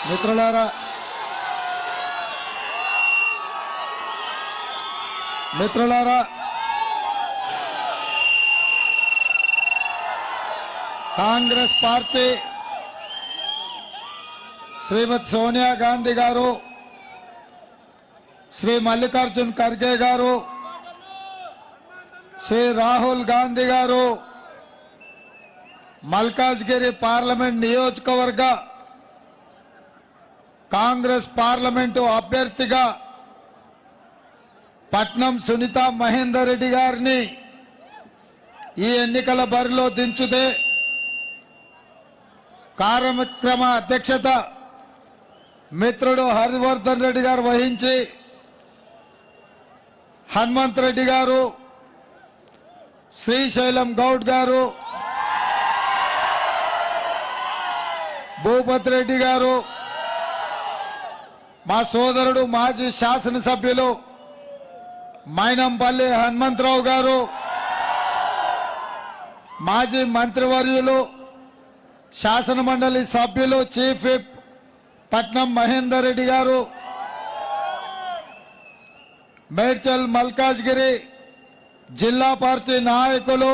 మిత్రులారా కాంగ్రెస్ పార్టీ శ్రీమతి సోనియా గాంధీ గారు, శ్రీ మల్లికార్జున్ ఖర్గే గారు, శ్రీ రాహుల్ గాంధీ గారు మల్కాజ్గిరి పార్లమెంట్ నియోజకవర్గ కాంగ్రెస్ పార్లమెంటు అభ్యర్థిగా పట్నం సునీత మహేందర్ రెడ్డి గారిని ఈ ఎన్నికల బరిలో దించుతే కార్యక్రమ అధ్యక్షత మిత్రుడు హరివర్ధన్ రెడ్డి గారు వహించి హనుమంత్ రెడ్డి గారు, శ్రీశైలం గౌడ్ గారు, భూపతి రెడ్డి గారు, మా సోదరుడు మాజీ శాసనసభ్యులు మైనంపల్లి హనుమంతరావు గారు, మాజీ మంత్రివర్యులు శాసనమండలి సభ్యులు చీఫ్ విప్ పట్నం మహేందర్ రెడ్డి గారు, మేడ్చల్ మల్కాజ్గిరి జిల్లా పార్టీ నాయకులు,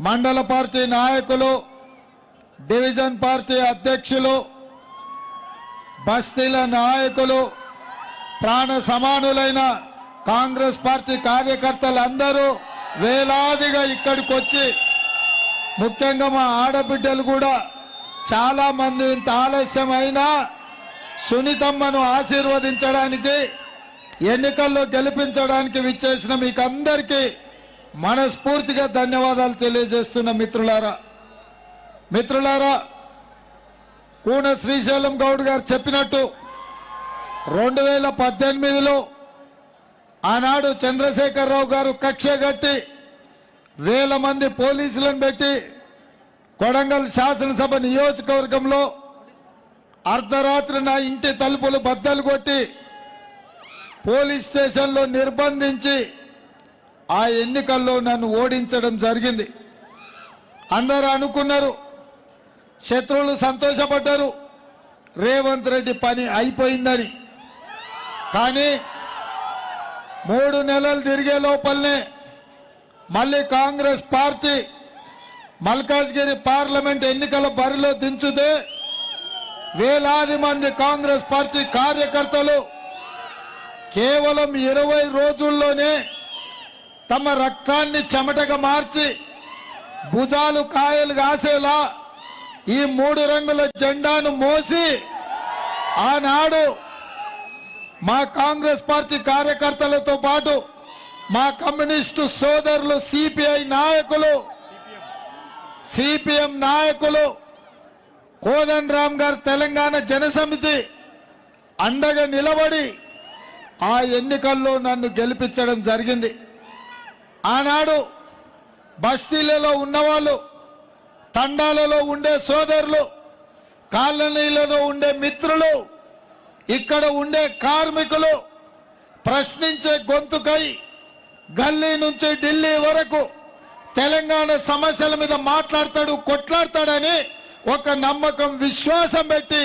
మండల పార్టీ నాయకులు, డివిజన్ పార్టీ అధ్యక్షులు, బస్తీల నాయకులు, ప్రాణ సమానులైన కాంగ్రెస్ పార్టీ కార్యకర్తలందరూ వేలాదిగా ఇక్కడికి వచ్చి, ముఖ్యంగా మా ఆడబిడ్డలు కూడా చాలా మంది ఇంత ఆలస్యమైనా సునీతమ్మను ఆశీర్వదించడానికి, ఎన్నికల్లో గెలిపించడానికి విచ్చేసిన మీకు అందరికీ మనస్ఫూర్తిగా ధన్యవాదాలు తెలియజేస్తున్న మిత్రులారా, కూన శ్రీశైలం గౌడ్ గారు చెప్పినట్టు 2018లో ఆనాడు చంద్రశేఖరరావు గారు కక్ష కట్టి వేల మంది పోలీసులను పెట్టి కొడంగల్ శాసనసభ నియోజకవర్గంలో అర్ధరాత్రి నా ఇంటి తలుపులు బద్దలు కొట్టి పోలీస్ స్టేషన్లో నిర్బంధించి ఆ ఎన్నికల్లో నన్ను ఓడించడం జరిగింది. అందరూ అనుకున్నారు, శత్రువులు సంతోషపడ్డారు, రేవంత్ రెడ్డి పని అయిపోయిందని. కానీ 3 నెలలు తిరిగే లోపలనే మళ్ళీ కాంగ్రెస్ పార్టీ మల్కాజ్గిరి పార్లమెంట్ ఎన్నికల బరిలో దించుతే వేలాది మంది కాంగ్రెస్ పార్టీ కార్యకర్తలు కేవలం 20 రోజుల్లోనే తమ రక్తాన్ని చెమటగా మార్చి భుజాలు కాయలు కాసేలా ఈ 3 రంగుల జెండాను మోసి ఆనాడు మా కాంగ్రెస్ పార్టీ కార్యకర్తలతో పాటు మా కమ్యూనిస్టు సోదరులు, సిపిఎం నాయకులు, కోదండరామ్ గారు తెలంగాణ జనసమితి అండగా నిలబడి ఆ ఎన్నికల్లో నన్ను గెలిపించడం జరిగింది. ఆనాడు బస్తీలలో ఉన్నవాళ్ళు, తండాలలో ఉండే సోదరులు, కాలనీలలో ఉండే మిత్రులు, ఇక్కడ ఉండే కార్మికులు ప్రశ్నించే గొంతుకై గల్లీ నుంచి ఢిల్లీ వరకు తెలంగాణ సమస్యల మీద మాట్లాడతాడు, కొట్లాడతాడని ఒక నమ్మకం, విశ్వాసం పెట్టి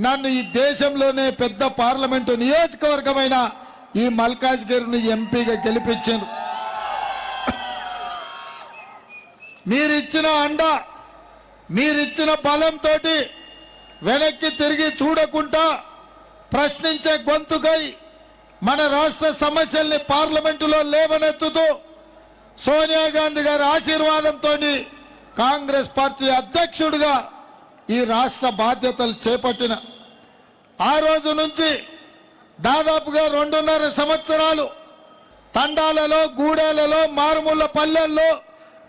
నన్ను ఈ దేశంలోనే పెద్ద పార్లమెంటు నియోజకవర్గమైన ఈ మల్కాజ్గిరిని ఎంపీగా గెలిపించారు. మీరిచ్చిన అండ, మీరిచ్చిన బలంతో వెనక్కి తిరిగి చూడకుండా ప్రశ్నించే గొంతుకై మన రాష్ట్ర సమస్యల్ని పార్లమెంటులో లేవనెత్తుతూ సోనియా గాంధీ గారి ఆశీర్వాదంతో కాంగ్రెస్ పార్టీ అధ్యక్షుడిగా ఈ రాష్ట్ర బాధ్యతలు చేపట్టిన ఆ రోజు నుంచి దాదాపుగా 2.5 సంవత్సరాలు తండాలలో, గూడెలలో, మారుమూల పల్లెల్లో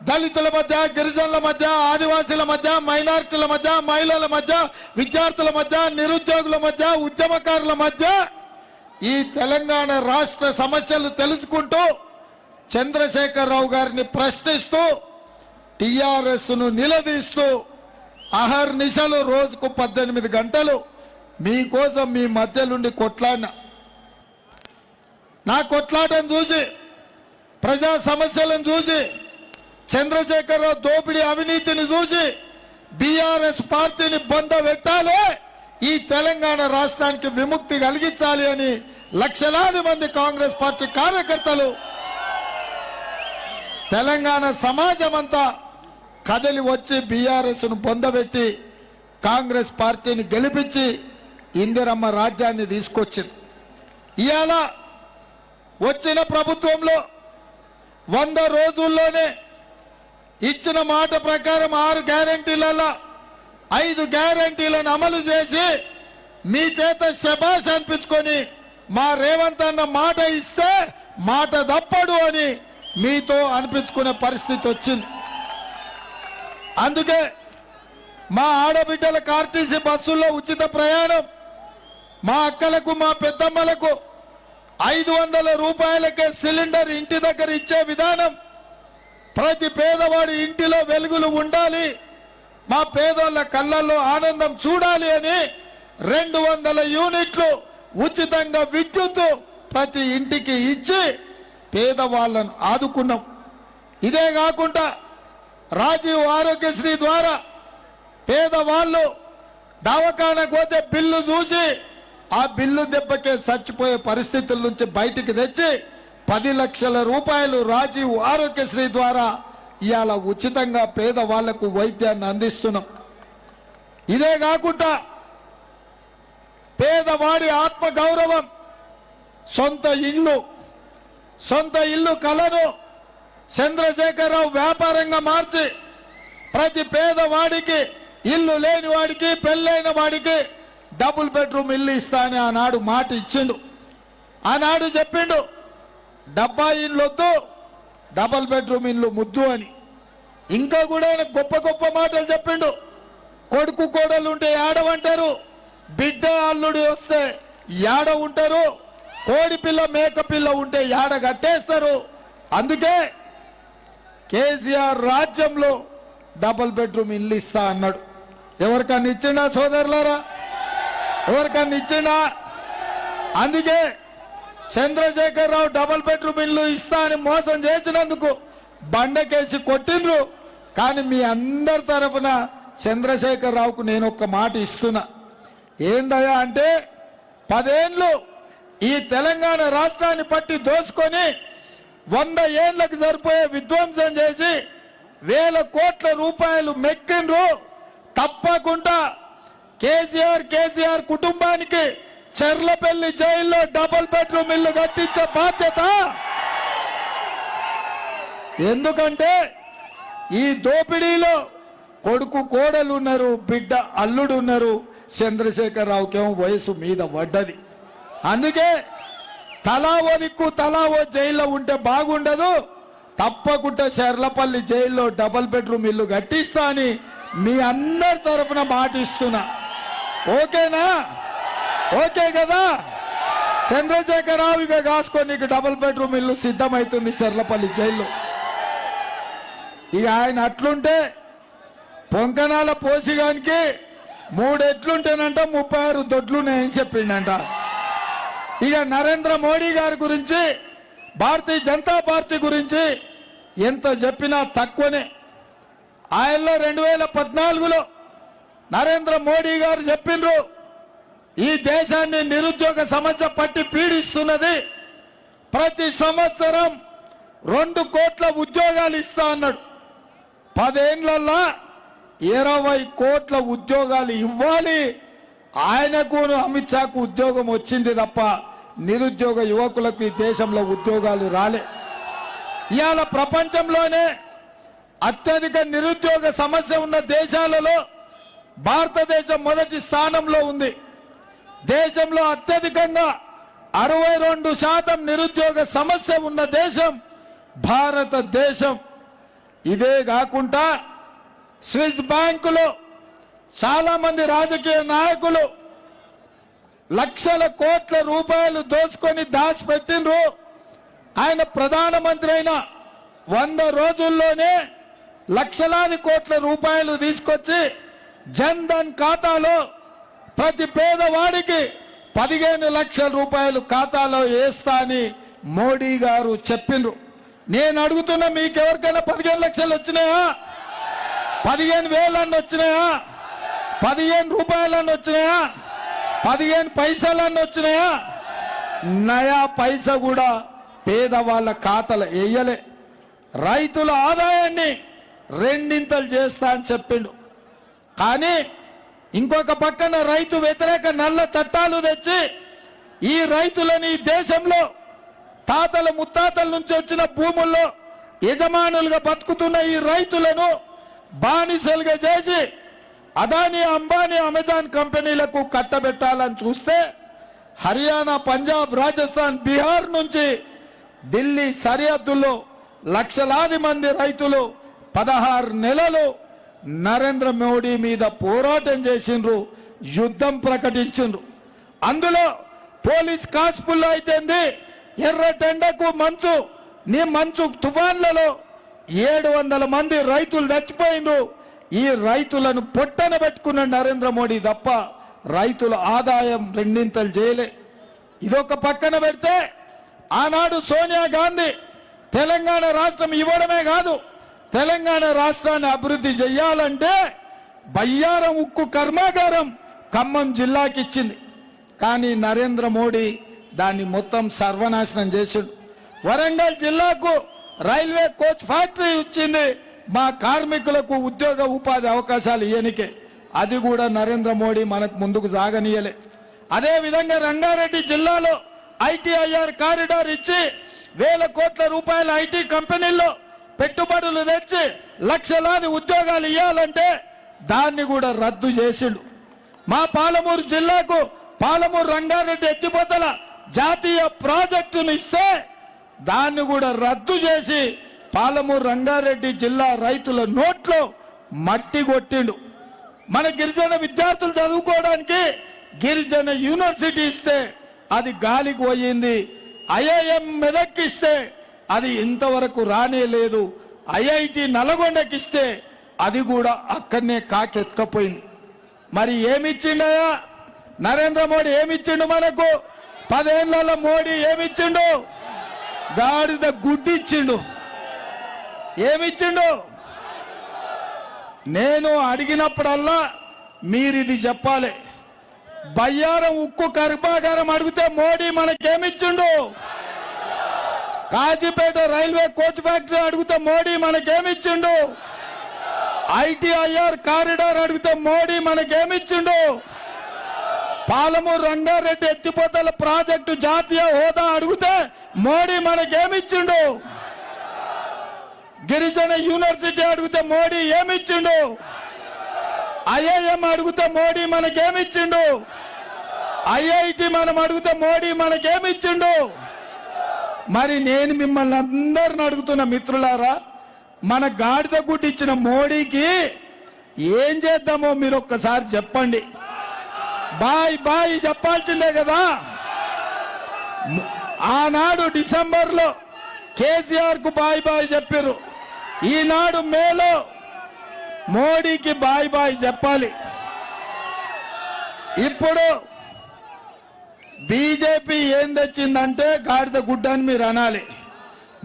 దళితుల మధ్య, గిరిజనుల మధ్య, ఆదివాసీల మధ్య, మైనారిటీల మధ్య, మహిళల మధ్య, విద్యార్థుల మధ్య, నిరుద్యోగుల మధ్య, ఉద్యమకారుల మధ్య ఈ తెలంగాణ రాష్ట్ర సమస్యలు తెలుసుకుంటూ చంద్రశేఖరరావు గారిని ప్రశ్నిస్తూ టిఆర్ఎస్ ను నిలదీస్తూ అహర్నిశలు రోజుకు 18 గంటలు మీకోసం మీ మధ్యలుండి కొట్లాడిన. నా కొట్లాటను చూసి, ప్రజా సమస్యలను చూసి, చంద్రశేఖరరావు దోపిడీ అవినీతిని చూసి బీఆర్ఎస్ పార్టీని బొంద పెట్టాలి, ఈ తెలంగాణ రాష్ట్రానికి విముక్తి కలిగించాలి అని లక్షలాది మంది కాంగ్రెస్ పార్టీ కార్యకర్తలు తెలంగాణ సమాజం అంతా కదిలి వచ్చి బీఆర్ఎస్ ను పొందబెట్టి కాంగ్రెస్ పార్టీని గెలిపించి ఇందిరమ్మ రాజ్యాన్ని తీసుకొచ్చింది. ఇవాళ వచ్చిన ప్రభుత్వంలో 100 రోజుల్లోనే ఇచ్చిన మాట ప్రకారం 6 గ్యారెంటీలలో 5 గ్యారెంటీలను అమలు చేసి మీ చేత శభాష్ అనిపించుకొని మా రేవంత్ అన్న మాట ఇస్తే మాట తప్పడు అని మీతో అనిపించుకునే పరిస్థితి వచ్చింది. అందుకే మా ఆడబిడ్డలకు ఆర్టీసీ బస్సుల్లో ఉచిత ప్రయాణం, మా అక్కలకు మా పెద్దమ్మలకు 500 రూపాయలకే సిలిండర్ ఇంటి దగ్గర ఇచ్చే విధానం, ప్రతి పేదవాడి ఇంటిలో వెలుగులు ఉండాలి, మా పేదోళ్ళ కళ్ళల్లో ఆనందం చూడాలి అని 200 యూనిట్లు ఉచితంగా విద్యుత్ ప్రతి ఇంటికి ఇచ్చి పేదవాళ్లను ఆదుకున్నాం. ఇదే కాకుండా రాజీవ్ ఆరోగ్యశ్రీ ద్వారా పేదవాళ్ళు దవాఖానకు పోతే బిల్లు చూసి ఆ బిల్లు దెబ్బకే చచ్చిపోయే పరిస్థితుల నుంచి బయటికి తెచ్చి 10 లక్షల రూపాయలు రాజీవ్ ఆరోగ్యశ్రీ ద్వారా ఇవాళ ఉచితంగా పేదవాళ్లకు వైద్యాన్ని అందిస్తున్నాం. ఇదే కాకుండా పేదవాడి ఆత్మగౌరవం, సొంత ఇల్లు కలను చంద్రశేఖరరావు వ్యాపారంగా మార్చి ప్రతి పేదవాడికి, ఇల్లు లేని వాడికి, పెళ్ళైన వాడికి డబుల్ బెడ్రూమ్ ఇల్లు ఇస్తానని ఆనాడు మాట ఇచ్చిండు. ఆనాడు చెప్పిండు డబ్బా ఇల్లు వద్దు, డబుల్ బెడ్రూమ్ ఇల్లు ముద్దు అని. ఇంకా కూడా ఆయన గొప్ప గొప్ప మాటలు చెప్పిండు. కొడుకు కోడలు ఉంటే ఏడవంటారు, బిడ్డ అల్లుడు వస్తే ఏడ ఉంటారు, కోడి పిల్ల మేక పిల్ల ఉంటే ఏడ కట్టేస్తారు. అందుకే కేసీఆర్ రాజ్యంలో డబుల్ బెడ్రూమ్ ఇల్లు ఇస్తా అన్నాడు. ఎవరికన్నా ఇచ్చిండా సోదరులారా? ఎవరికన్నా ఇచ్చిండా? అందుకే చంద్రశేఖరరావు డబుల్ బెడ్రూమ్ ఇల్లు ఇస్తా అని మోసం చేసినందుకు బండకేసి కొట్టిండ్రు. కానీ మీ అందరి తరఫున చంద్రశేఖరరావుకు నేను ఒక మాట ఇస్తున్నా. ఏందయ్యా అంటే 10 ఏళ్ళు ఈ తెలంగాణ రాష్ట్రాన్ని పట్టి దోసుకొని 100 ఏళ్లకు సరిపోయే విధ్వంసం చేసి 1000 కోట్ల రూపాయలు మెక్కిండ్రు. తప్పకుండా కేసీఆర్ కుటుంబానికి చెర్లపల్లి జైల్లో డబుల్ బెడ్రూమ్ ఇల్లు కట్టించే బాధ్యత. ఎందుకంటే ఈ దోపిడీలో కొడుకు కోడలు ఉన్నారు, బిడ్డ అల్లుడు ఉన్నారు. చంద్రశేఖరరావుకేమో వయసు మీద పడ్డది. అందుకే తలా ఓ దిక్కు తలా ఓ జైల్లో ఉంటే బాగుండదు. తప్పకుండా చెర్లపల్లి జైల్లో డబుల్ బెడ్రూమ్ ఇల్లు కట్టిస్తా అని మీ అందరి తరఫున మాటిస్తున్నా. ఓకేనా? ఓకే కదా? చంద్రశేఖరరావు ఇక కాసుకొని నీకు డబుల్ బెడ్రూమ్ ఇల్లు సిద్ధమవుతుంది చెర్లపల్లి జైల్లో. ఇక ఆయన అట్లుంటే పొంకనాల పోసిగానికి 3 ఎట్లుంటేనంట 36 దొడ్లున్నాయని చెప్పిండంట. ఇక నరేంద్ర మోడీ గారి గురించి, భారతీయ జనతా పార్టీ గురించి ఎంత చెప్పినా తక్కువనే. ఆయనలో 2014లో నరేంద్ర మోడీ గారు చెప్పిండ్రు ఈ దేశాన్ని నిరుద్యోగ సమస్య పట్టి పీడిస్తున్నది, ప్రతి సంవత్సరం 2 కోట్ల ఉద్యోగాలు ఇస్తా అన్నాడు. 10 ఏళ్లలో 20 కోట్ల ఉద్యోగాలు ఇవ్వాలి. ఆయనకు అమిత్ షాకు ఉద్యోగం వచ్చింది తప్ప నిరుద్యోగ యువకులకు ఈ దేశంలో ఉద్యోగాలు రాలే. ఇవాళ ప్రపంచంలోనే అత్యధిక నిరుద్యోగ సమస్య ఉన్న దేశాలలో భారతదేశం మొదటి స్థానంలో ఉంది. దేశంలో అత్యధికంగా 62% నిరుద్యోగ సమస్య ఉన్న దేశం భారతదేశం. ఇదే కాకుండా స్విస్ బ్యాంకులో చాలా మంది రాజకీయ నాయకులు లక్షల కోట్ల రూపాయలు దోచుకొని దాచిపెట్టిండ్రు. ఆయన ప్రధానమంత్రి అయిన 100 రోజుల్లోనే లక్షలాది కోట్ల రూపాయలు తీసుకొచ్చి జన్ ధన్ ఖాతాలో ప్రతి పేదవాడికి 15 లక్షల రూపాయలు ఖాతాలో వేస్తా అని మోడీ గారు చెప్పిండ్రు. నేను అడుగుతున్నా, మీకెవరికైనా 15 లక్షలు వచ్చినాయా? 15,000 వచ్చినాయా? 15 రూపాయలన్నీ వచ్చినాయా? 15 పైసలన్నీ వచ్చినాయా? నయా పైసా కూడా పేదవాళ్ళ ఖాతాలు వేయలే. రైతుల ఆదాయాన్ని రెండింతలు చేస్తా అని చెప్పిండు. కానీ ఇంకొక పక్కన రైతు వ్యతిరేక నల్ల చట్టాలు తెచ్చి ఈ రైతులని దేశంలో తాతల ముత్తాతల నుంచి వచ్చిన భూముల్లో యజమానులుగా బతుకుతున్న ఈ రైతులను బానిసలుగా చేసి అదానీ, అంబానీ, అమెజాన్ కంపెనీలకు కట్టబెట్టాలని చూస్తే హర్యానా, పంజాబ్, రాజస్థాన్, బీహార్ నుంచి ఢిల్లీ సరిహద్దుల్లో లక్షలాది మంది రైతులు 16 నెలలు నరేంద్ర మోడీ మీద పోరాటం చేసిండ్రు, యుద్ధం ప్రకటించిండ్రు. అందులో పోలీస్ కాన్స్టేబుల్ అయితేంది, ఎర్రటెండకు మంచు తుఫాన్లలో 700 మంది రైతులు చచ్చిపోయిండ్రు. ఈ రైతులను పొట్టన పెట్టుకున్న నరేంద్ర మోడీ తప్ప రైతుల ఆదాయం రెండింతలు చేయలే. ఇదొక పక్కన పెడితే ఆనాడు సోనియా గాంధీ తెలంగాణ రాష్ట్రం ఇవ్వడమే కాదు, తెలంగాణ రాష్ట్రాన్ని అభివృద్ధి చెయ్యాలంటే బయ్యారం ఉక్కు కర్మాగారం ఖమ్మం జిల్లాకి ఇచ్చింది. కానీ నరేంద్ర మోడీ దాన్ని మొత్తం సర్వనాశనం చేసిండు. వరంగల్ జిల్లాకు రైల్వే కోచ్ ఫ్యాక్టరీ ఇచ్చింది, మా కార్మికులకు ఉద్యోగ ఉపాధి అవకాశాలు ఇయ్యనికే. అది కూడా నరేంద్ర మోడీ మనకు ముందుకు సాగనీయలే. అదే విధంగా రంగారెడ్డి జిల్లాలో ఐటీఐఆర్ కారిడార్ ఇచ్చి 1000 కోట్ల రూపాయల ఐటీ కంపెనీల్లో పెట్టుబడులు తెచ్చి లక్షలాది ఉద్యోగాలు ఇవ్వాలంటే దాన్ని కూడా రద్దు చేసిండు. మా పాలమూరు జిల్లాకు పాలమూరు రంగారెడ్డి ఎత్తిపోతల జాతీయ ప్రాజెక్టును ఇస్తే దాన్ని కూడా రద్దు చేసి పాలమూరు రంగారెడ్డి జిల్లా రైతుల నోట్లో మట్టి కొట్టిండు. మన గిరిజన విద్యార్థులు చదువుకోవడానికి గిరిజన యూనివర్సిటీ ఇస్తే అది గాలికి పోయింది. ఐఐఎం మెదక్కిస్తే అది ఇంతవరకు రానే లేదు. ఐఐటి నల్గొండకిస్తే అది కూడా అక్కడనే కాకెత్తుకపోయింది. మరి ఏమిచ్చిండయా నరేంద్ర మోడీ? ఏమిచ్చిండు మనకు? 10 ఏళ్లలో మోడీ ఏమిచ్చిండు? గాడిద గుడ్డిచ్చిండు. ఏమిచ్చిండు? నేను అడిగినప్పుడల్లా మీరిది చెప్పాలి. బయ్యారం ఉక్కు కర్మాగారం అడిగితే మోడీ మనకేమిచ్చిండు? కాజీపేట రైల్వే కోచ్ ఫ్యాక్టరీ అడిగితే మోడీ మనకేమిచ్చిండు? ఐటీఐఆర్ కారిడార్ అడిగితే మోడీ మనకేమిచ్చిండు? పాలమూరు రంగారెడ్డి ఎత్తిపోతల ప్రాజెక్టు జాతీయ హోదా అడిగితే మోడీ మనకేమిచ్చిండు? గిరిజన యూనివర్సిటీ అడిగితే మోడీ ఏమిచ్చిండు? ఐఐఎం అడిగితే మోడీ మనకేమిచ్చిండు? ఐఐటి మనం అడిగితే మోడీ మనకేమిచ్చిండు? మరి నేను మిమ్మల్ని అందరిని అడుగుతున్న మిత్రులారా, మన గాడిద గుడ్డి ఇచ్చిన మోడీకి ఏం చేద్దామో మీరు ఒక్కసారి చెప్పండి. బాయ్ బాయ్ చెప్పాల్సిందే కదా. ఆనాడు డిసెంబర్లో కేసీఆర్ కు బాయ్ బాయ్ చెప్పారు. ఈనాడు మేలో మోడీకి బాయ్ బాయ్ చెప్పాలి. ఇప్పుడు బీజేపీ ఏం తెచ్చిందంటే గాడిద గుడ్డ అని మీరు అనాలి.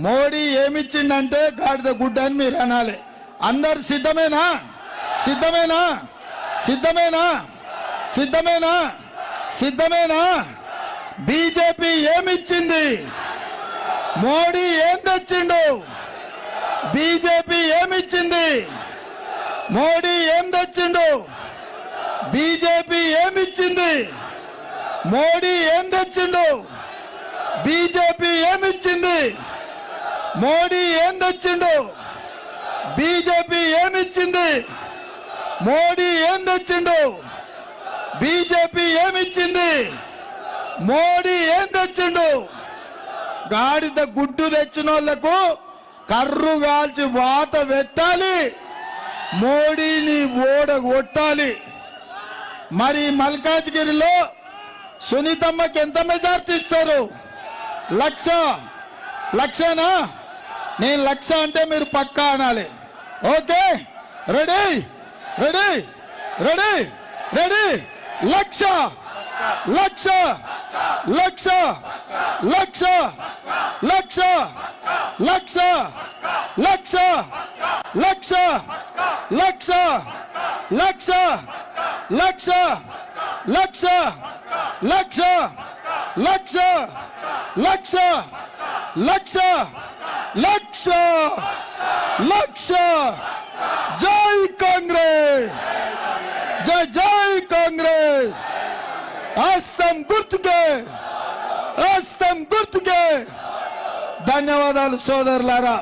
మోడీ ఏమిచ్చిందంటే గాడిద గుడ్డ అని మీరు అనాలి. అందరు సిద్ధమేనా? సిద్ధమేనా? సిద్ధమేనా? సిద్ధమేనా? సిద్ధమేనా? బీజేపీ ఏమిచ్చింది? మోడీ ఏం తెచ్చిండు? బీజేపీ ఏమిచ్చింది? మోడీ ఏం తెచ్చిండు? బీజేపీ ఏమిచ్చింది? మోడీ ఏం తెచ్చిండు? బీజేపీ ఏమిచ్చింది? మోడీ ఏం తెచ్చిండు? బీజేపీ ఏమిచ్చింది? మోడీ ఏం తెచ్చిండు? బీజేపీ ఏమిచ్చింది? మోడీ ఏం తెచ్చిండు? గాడిద గుడ్డు తెచ్చిన వాళ్లకు కర్రు కాల్చి వాత పెట్టాలి, మోడీని ఓడగొట్టాలి. మరి మల్కాజ్గిరిలో సునీతమ్మకి ఎంత మెజార్టీ ఇస్తారు? 1,00,000. నేను 1,00,000 అంటే మీరు పక్కా అనాలి. Okay, ready ready ready ready. 1,00,000 1,00,000 1,00,000 1,00,000 1,00,000 1,00,000 1,00,000 1,00,000 1,00,000 1,00,000 1,00,000 1,00,000 lakh lakh lakh lakh lakh lakh lakh జై కాంగ్రెస్ జై జై కాంగ్రెస్ హస్తం గుర్తుకే హస్తం గుర్తుకే ధన్యవాదాలు సోదరులారా